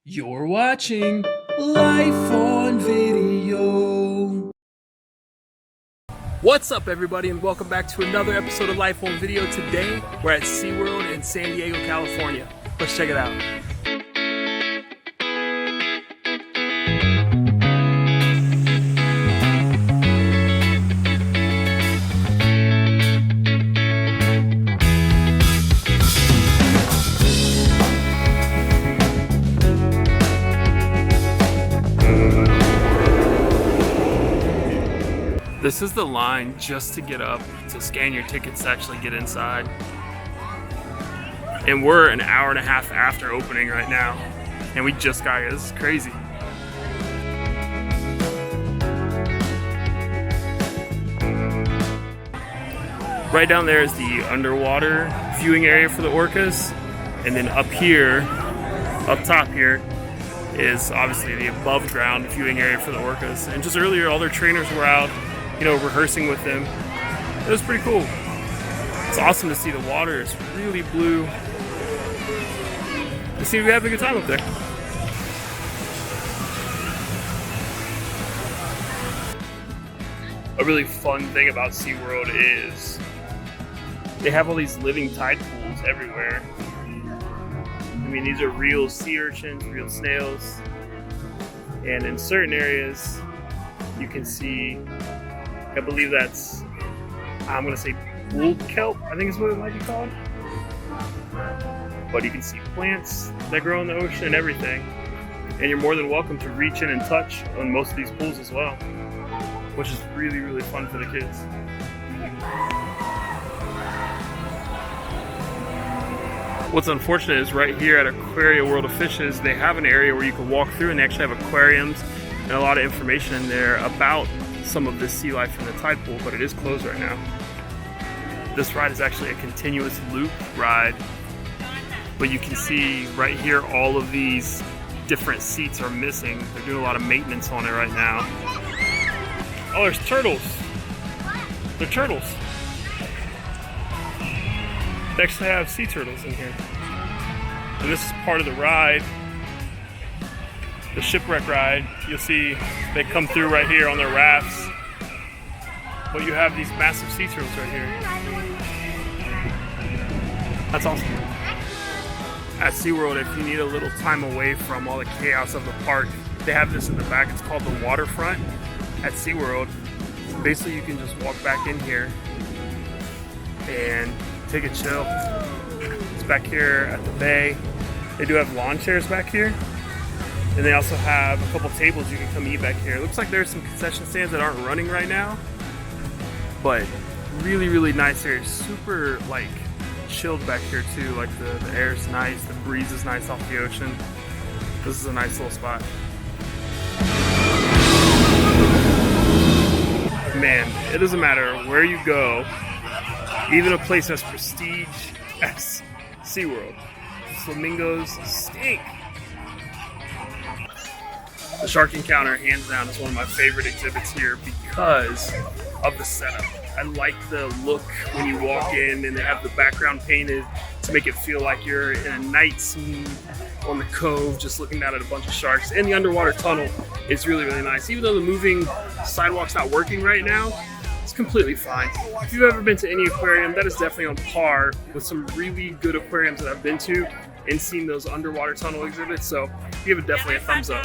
You're watching Life on Video. What's up, everybody, and welcome back to another episode of Life on Video. Today, we're at SeaWorld in San Diego, California. Let's check it out. This is the line just to get up, to scan your tickets to actually get inside. And we're an hour and a half after opening right now. And we just got here. This is crazy. Right down there is the underwater viewing area for the orcas. And then up here, up top here, is obviously the above ground viewing area for the orcas. And just earlier, all their trainers were out, rehearsing with them. It was pretty cool. It's awesome to see the water is really blue. You see, we have a good time up there. A really fun thing about SeaWorld is they have all these living tide pools everywhere. I mean, these are real sea urchins, real snails. And in certain areas, you can see, I believe that's, I'm going to say bull kelp, I think is what it might be called. But you can see plants that grow in the ocean and everything. And you're more than welcome to reach in and touch on most of these pools as well, which is really, really fun for the kids. What's unfortunate is right here at Aquaria World of Fishes, they have an area where you can walk through and they actually have aquariums and a lot of information in there about some of this sea life in the tide pool, but it is closed right now. This ride is actually a continuous loop ride, but you can see right here all of these different seats are missing. They're doing a lot of maintenance on it right now. Oh, there's turtles. They're turtles. They actually have sea turtles in here. And this is part of the ride, the shipwreck ride. You'll see they come through right here on their rafts. But you have these massive sea turtles right here. That's awesome. At SeaWorld, if you need a little time away from all the chaos of the park, they have this in the back. It's called the Waterfront at SeaWorld. Basically, you can just walk back in here and take a chill. It's back here at the bay. They do have lawn chairs back here. And they also have a couple tables you can come eat back here. It looks like there's some concession stands that aren't running right now. But really, really nice area. Super, chilled back here too. Like the air is nice, the breeze is nice off the ocean. This is a nice little spot. Man, it doesn't matter where you go, even a place as prestige as SeaWorld, flamingos stink. The shark encounter, hands down, is one of my favorite exhibits here because of the setup. I like the look when you walk in and they have the background painted to make it feel like you're in a night scene on the cove just looking down at a bunch of sharks. And the underwater tunnel is really, really nice. Even though the moving sidewalk's not working right now, it's completely fine. If you've ever been to any aquarium, that is definitely on par with some really good aquariums that I've been to and seen those underwater tunnel exhibits, so give it definitely a thumbs up.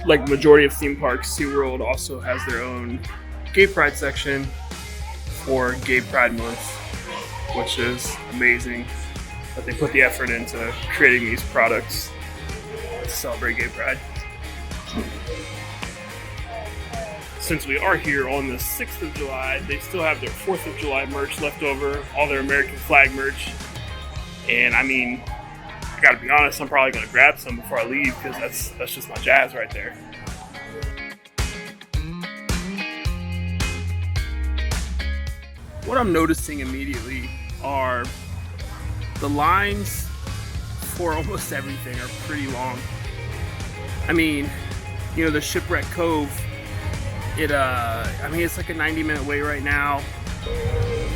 Like the majority of theme parks, SeaWorld also has their own gay pride section for Gay Pride Month, which is amazing that they put the effort into creating these products to celebrate gay pride. Since we are here on the 6th of July, they still have their 4th of July merch left over, all their American flag merch. And I mean, I gotta be honest, I'm probably gonna grab some before I leave because that's just my jazz right there. What I'm noticing immediately are the lines for almost everything are pretty long. I mean, the Shipwreck Cove, it's like a 90-minute wait right now.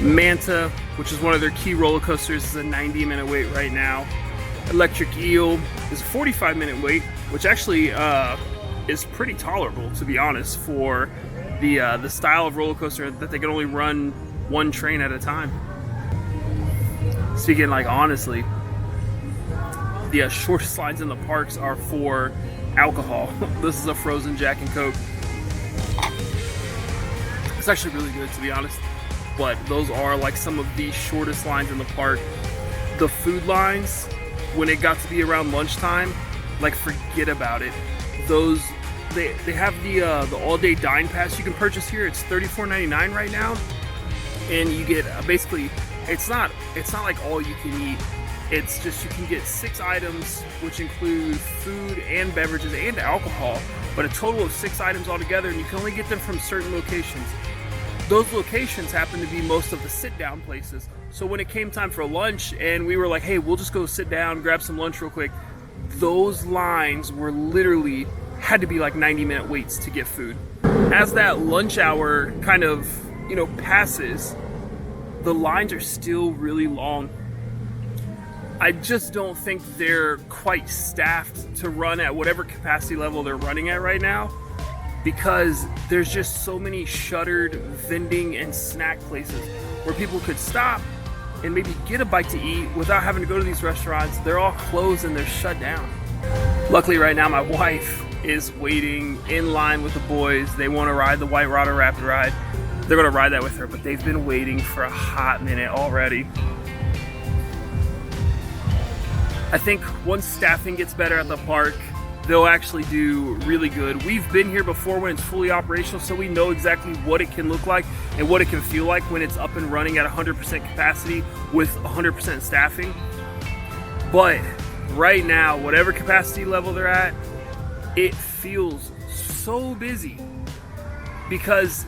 Manta, which is one of their key roller coasters, is a 90-minute wait right now. Electric Eel is a 45-minute wait, which actually is pretty tolerable, to be honest, for the style of roller coaster that they can only run one train at a time. Speaking like honestly, the shortest lines in the parks are for alcohol. This is a frozen Jack and Coke. It's actually really good, to be honest, but those are like some of the shortest lines in the park. The food lines, when it got to be around lunchtime, like forget about it. Those they have the all-day dine pass you can purchase here. It's $34.99 right now, and you get basically it's not like all you can eat. It's just you can get 6 items, which include food and beverages and alcohol, but a total of 6 items altogether, and you can only get them from certain locations. Those locations happen to be most of the sit-down places. So when it came time for lunch and we were like, hey, we'll just go sit down, grab some lunch real quick, those lines were literally had to be like 90-minute waits to get food. As that lunch hour kind of, passes, the lines are still really long. I just don't think they're quite staffed to run at whatever capacity level they're running at right now, because there's just so many shuttered vending and snack places where people could stop and maybe get a bite to eat without having to go to these restaurants. They're all closed and they're shut down. Luckily right now my wife is waiting in line with the boys. They want to ride the White Water Rapid Ride. They're going to ride that with her, but they've been waiting for a hot minute already. I think once staffing gets better at the park, they'll actually do really good. We've been here before when it's fully operational, so we know exactly what it can look like and what it can feel like when it's up and running at 100% capacity with 100% staffing. But right now, whatever capacity level they're at, it feels so busy because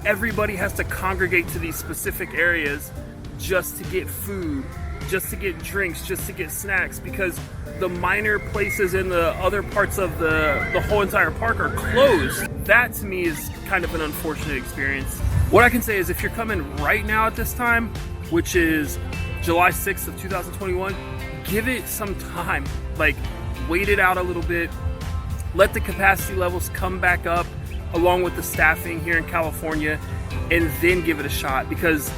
everybody has to congregate to these specific areas just to get food, just to get drinks, just to get snacks, because the minor places in the other parts of the whole entire park are closed. That to me is kind of an unfortunate experience. What I can say is if you're coming right now at this time, which is July 6th of 2021, give it some time. Like, wait it out a little bit. Let the capacity levels come back up along with the staffing here in California, and then give it a shot, because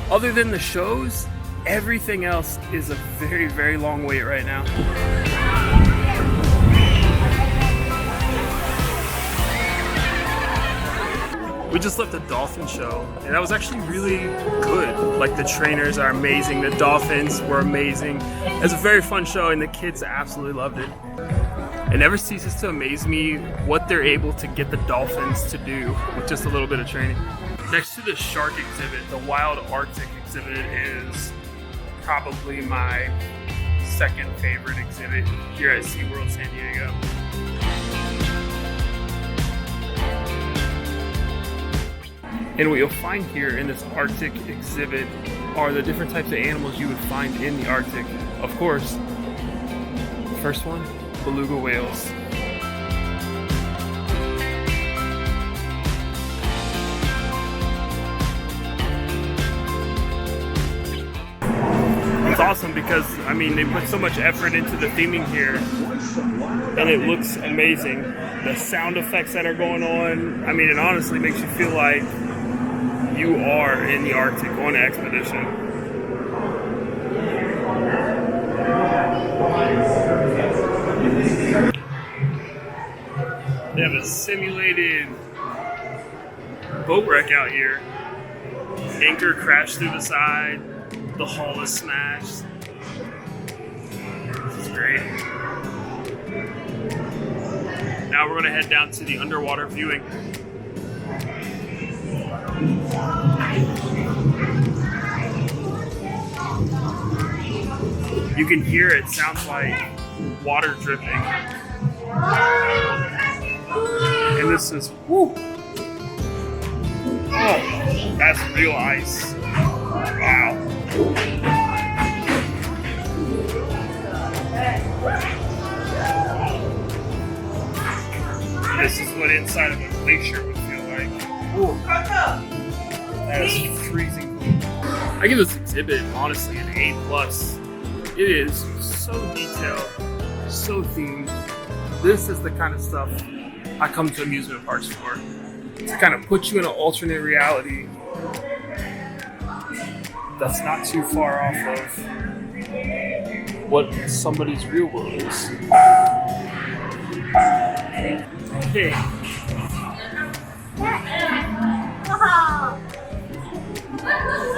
other than the shows, everything else is a very, very long wait right now. We just left the Dolphin Show, and that was actually really good. Like, the trainers are amazing, the dolphins were amazing. It was a very fun show, and the kids absolutely loved it. It never ceases to amaze me what they're able to get the dolphins to do with just a little bit of training. Next to the shark exhibit, the Wild Arctic exhibit is probably my second favorite exhibit here at SeaWorld San Diego. And what you'll find here in this Arctic exhibit are the different types of animals you would find in the Arctic. Of course, first one, beluga whales. It's awesome because, I mean, they put so much effort into the theming here, and it looks amazing. The sound effects that are going on, I mean, it honestly makes you feel like you are in the Arctic on an expedition. They have a simulated boat wreck out here. Anchor crashed through the side. The hull is smashed. This is great. Now we're going to head down to the underwater viewing. You can hear it sounds like water dripping. And this is, whoo! Oh, that's real ice. Wow. This is what inside of a glacier would feel like. Ooh. That is freezing cold. I give this exhibit, honestly, an A+. It is so detailed, so themed. This is the kind of stuff I come to amusement parks for. To kind of put you in an alternate reality that's not too far off of what somebody's real world is. Hey.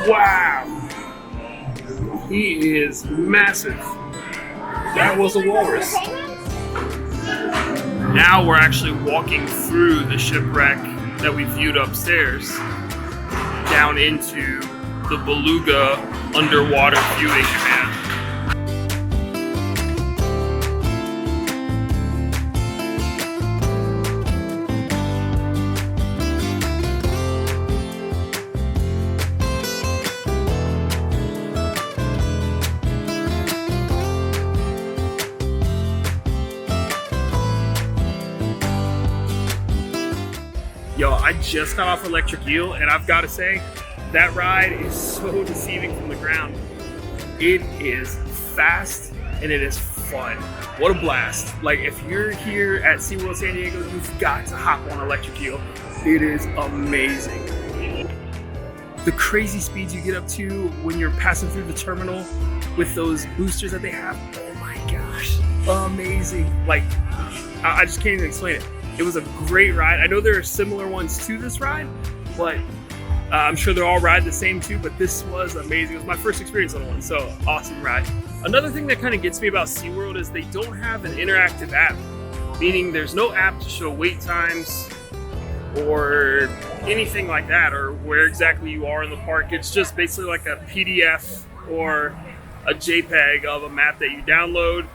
Wow. He is massive. That was a walrus. Now we're actually walking through the shipwreck that we viewed upstairs down into the beluga underwater viewing area. Yo, I just got off Electric Eel, and I've got to say, that ride is so deceiving from the ground. It is fast, and it is fun. What a blast. Like, if you're here at SeaWorld San Diego, you've got to hop on Electric Eel. It is amazing. The crazy speeds you get up to when you're passing through the terminal with those boosters that they have, oh my gosh, amazing. Like, I just can't even explain it. It was a great ride. I know there are similar ones to this ride, but I'm sure they're all ride the same too, but this was amazing. It was my first experience on one, so awesome ride. Another thing that kind of gets me about SeaWorld is they don't have an interactive app, meaning there's no app to show wait times or anything like that, or where exactly you are in the park. It's just basically like a PDF or a JPEG of a map that you download,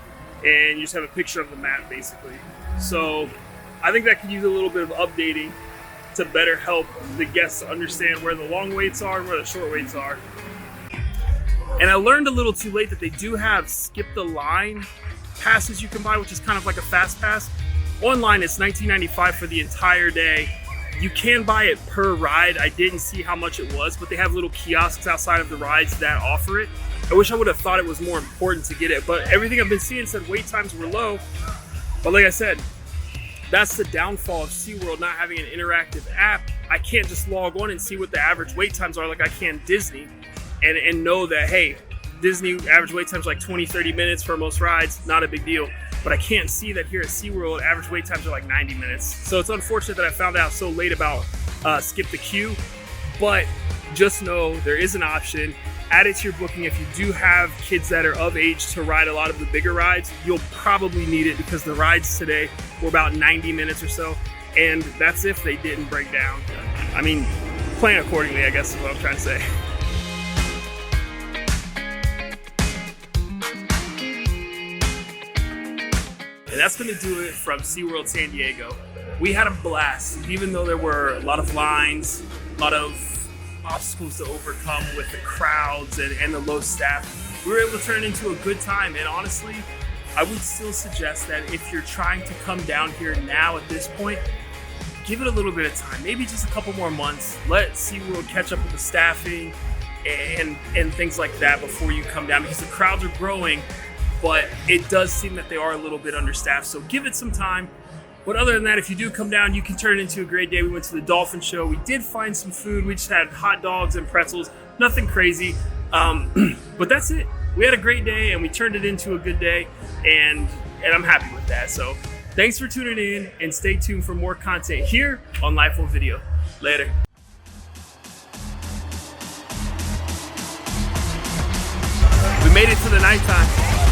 and you just have a picture of the map basically. So I think that could use a little bit of updating to better help the guests understand where the long waits are and where the short waits are. And I learned a little too late that they do have skip the line passes you can buy, which is kind of like a fast pass. Online it's $19.95 for the entire day. You can buy it per ride. I didn't see how much it was, but they have little kiosks outside of the rides that offer it. I wish I would have thought it was more important to get it, but everything I've been seeing said wait times were low. But like I said, that's the downfall of SeaWorld not having an interactive app. I can't just log on and see what the average wait times are like I can Disney and know that, hey, Disney average wait times like 20-30 minutes for most rides, not a big deal. But I can't see that here at SeaWorld, average wait times are like 90 minutes. So it's unfortunate that I found out so late about skip the queue, but just know there is an option. Add it to your booking. If you do have kids that are of age to ride a lot of the bigger rides, you'll probably need it because the rides today were about 90 minutes or so, and that's if they didn't break down. I mean, plan accordingly, I guess is what I'm trying to say. And that's going to do it from SeaWorld San Diego. We had a blast, even though there were a lot of lines, a lot of obstacles to overcome with the crowds and the low staff. We were able to turn it into a good time, and honestly, I would still suggest that if you're trying to come down here now at this point, give it a little bit of time, maybe just a couple more months. Let SeaWorld catch up with the staffing and things like that before you come down, because the crowds are growing, but it does seem that they are a little bit understaffed, so give it some time. But other than that, if you do come down, you can turn it into a great day. We went to the Dolphin Show. We did find some food. We just had hot dogs and pretzels, nothing crazy. But that's it. We had a great day, and we turned it into a good day, and I'm happy with that. So thanks for tuning in, and stay tuned for more content here on Life on Video. Later. We made it to the nighttime.